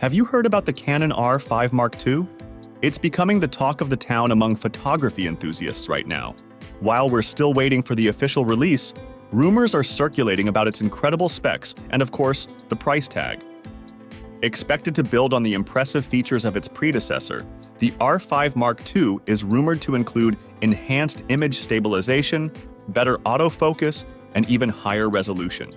Have you heard about the Canon R5 Mark II? It's becoming the talk of the town among photography enthusiasts right now. While we're still waiting for the official release, rumors are circulating about its incredible specs and, of course, the price tag. Expected to build on the impressive features of its predecessor, the R5 Mark II is rumored to include enhanced image stabilization, better autofocus, and even higher resolution.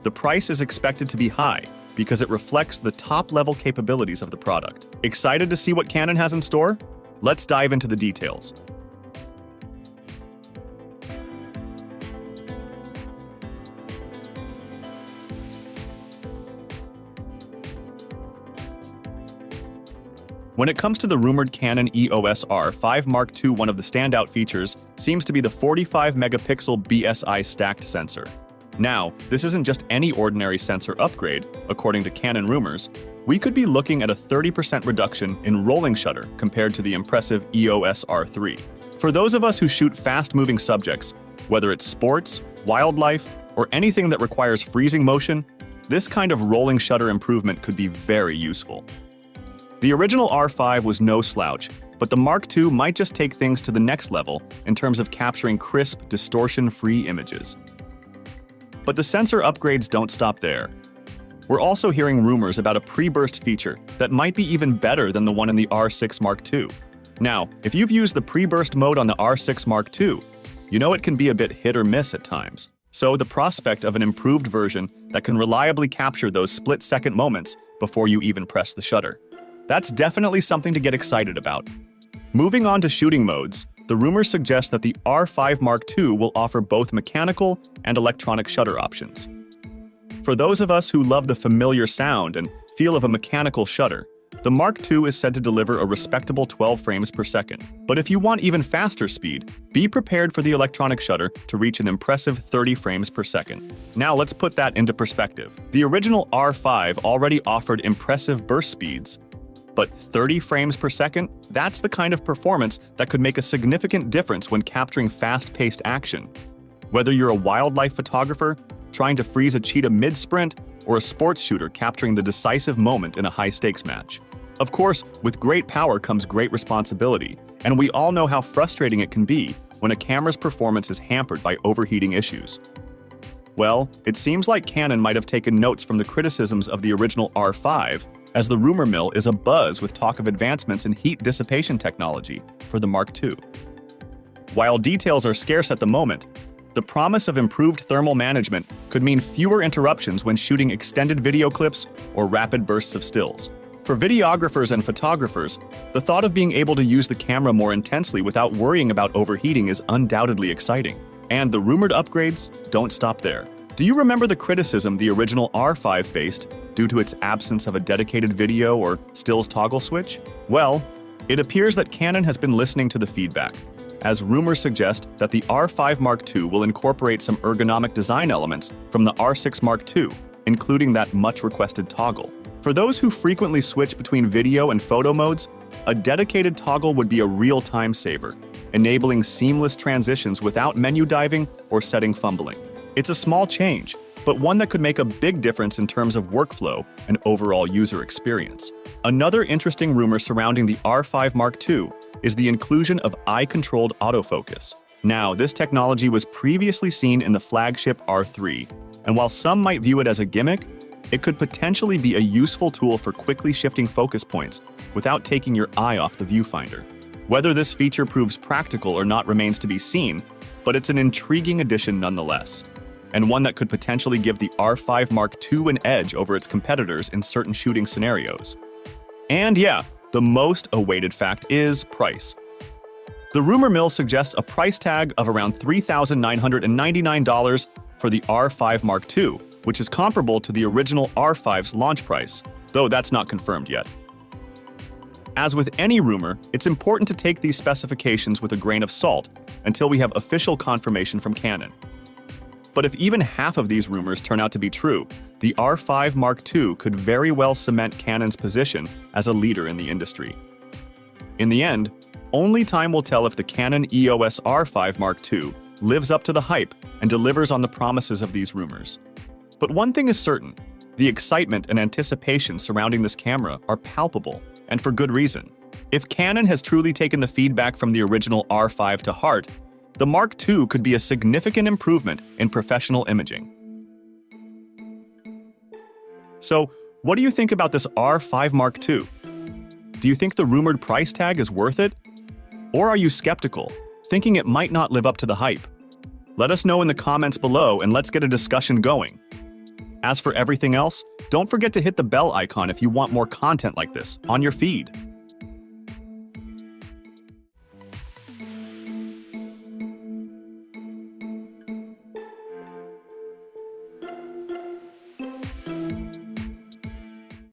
The price is expected to be high because it reflects the top-level capabilities of the product. Excited to see what Canon has in store? Let's dive into the details. When it comes to the rumored Canon EOS R5 Mark II, one of the standout features seems to be the 45-megapixel BSI stacked sensor. Now, this isn't just any ordinary sensor upgrade. According to Canon rumors, we could be looking at a 30% reduction in rolling shutter compared to the impressive EOS R3. For those of us who shoot fast-moving subjects, whether it's sports, wildlife, or anything that requires freezing motion, this kind of rolling shutter improvement could be very useful. The original R5 was no slouch, but the Mark II might just take things to the next level in terms of capturing crisp, distortion-free images. But the sensor upgrades don't stop there. We're also hearing rumors about a pre-burst feature that might be even better than the one in the R6 Mark II. Now, if you've used the pre-burst mode on the R6 Mark II, you know it can be a bit hit or miss at times. So the prospect of an improved version that can reliably capture those split-second moments before you even press the shutter. That's definitely something to get excited about. Moving on to shooting modes, the rumors suggest that the R5 Mark II will offer both mechanical and electronic shutter options. For those of us who love the familiar sound and feel of a mechanical shutter, the Mark II is said to deliver a respectable 12 frames per second. But if you want even faster speed, be prepared for the electronic shutter to reach an impressive 30 frames per second. Now let's put that into perspective. The original R5 already offered impressive burst speeds, but 30 frames per second? That's the kind of performance that could make a significant difference when capturing fast-paced action. Whether you're a wildlife photographer trying to freeze a cheetah mid-sprint, or a sports shooter capturing the decisive moment in a high-stakes match. Of course, with great power comes great responsibility, and we all know how frustrating it can be when a camera's performance is hampered by overheating issues. Well, it seems like Canon might have taken notes from the criticisms of the original R5, as the rumor mill is abuzz with talk of advancements in heat dissipation technology for the Mark II. While details are scarce at the moment, the promise of improved thermal management could mean fewer interruptions when shooting extended video clips or rapid bursts of stills. For videographers and photographers, the thought of being able to use the camera more intensely without worrying about overheating is undoubtedly exciting. And the rumored upgrades don't stop there. Do you remember the criticism the original R5 faced due to its absence of a dedicated video or stills toggle switch? Well, it appears that Canon has been listening to the feedback, as rumors suggest that the R5 Mark II will incorporate some ergonomic design elements from the R6 Mark II, including that much-requested toggle. For those who frequently switch between video and photo modes, a dedicated toggle would be a real time saver, enabling seamless transitions without menu diving or setting fumbling. It's a small change, but one that could make a big difference in terms of workflow and overall user experience. Another interesting rumor surrounding the R5 Mark II is the inclusion of eye-controlled autofocus. Now, this technology was previously seen in the flagship R3, and while some might view it as a gimmick, it could potentially be a useful tool for quickly shifting focus points without taking your eye off the viewfinder. Whether this feature proves practical or not remains to be seen, but it's an intriguing addition nonetheless, and one that could potentially give the R5 Mark II an edge over its competitors in certain shooting scenarios. And yeah, the most awaited fact is price. The rumor mill suggests a price tag of around $3,999 for the R5 Mark II, which is comparable to the original R5's launch price, though that's not confirmed yet. As with any rumor, it's important to take these specifications with a grain of salt until we have official confirmation from Canon. But if even half of these rumors turn out to be true, the R5 Mark II could very well cement Canon's position as a leader in the industry. In the end, only time will tell if the Canon EOS R5 Mark II lives up to the hype and delivers on the promises of these rumors. But one thing is certain, The excitement and anticipation surrounding this camera are palpable, and for good reason. If Canon has truly taken the feedback from the original R5 to heart, the Mark II could be a significant improvement in professional imaging. So, what do you think about this R5 Mark II? Do you think the rumored price tag is worth it? Or are you skeptical, thinking it might not live up to the hype? Let us know in the comments below and let's get a discussion going. As for everything else, don't forget to hit the bell icon if you want more content like this on your feed.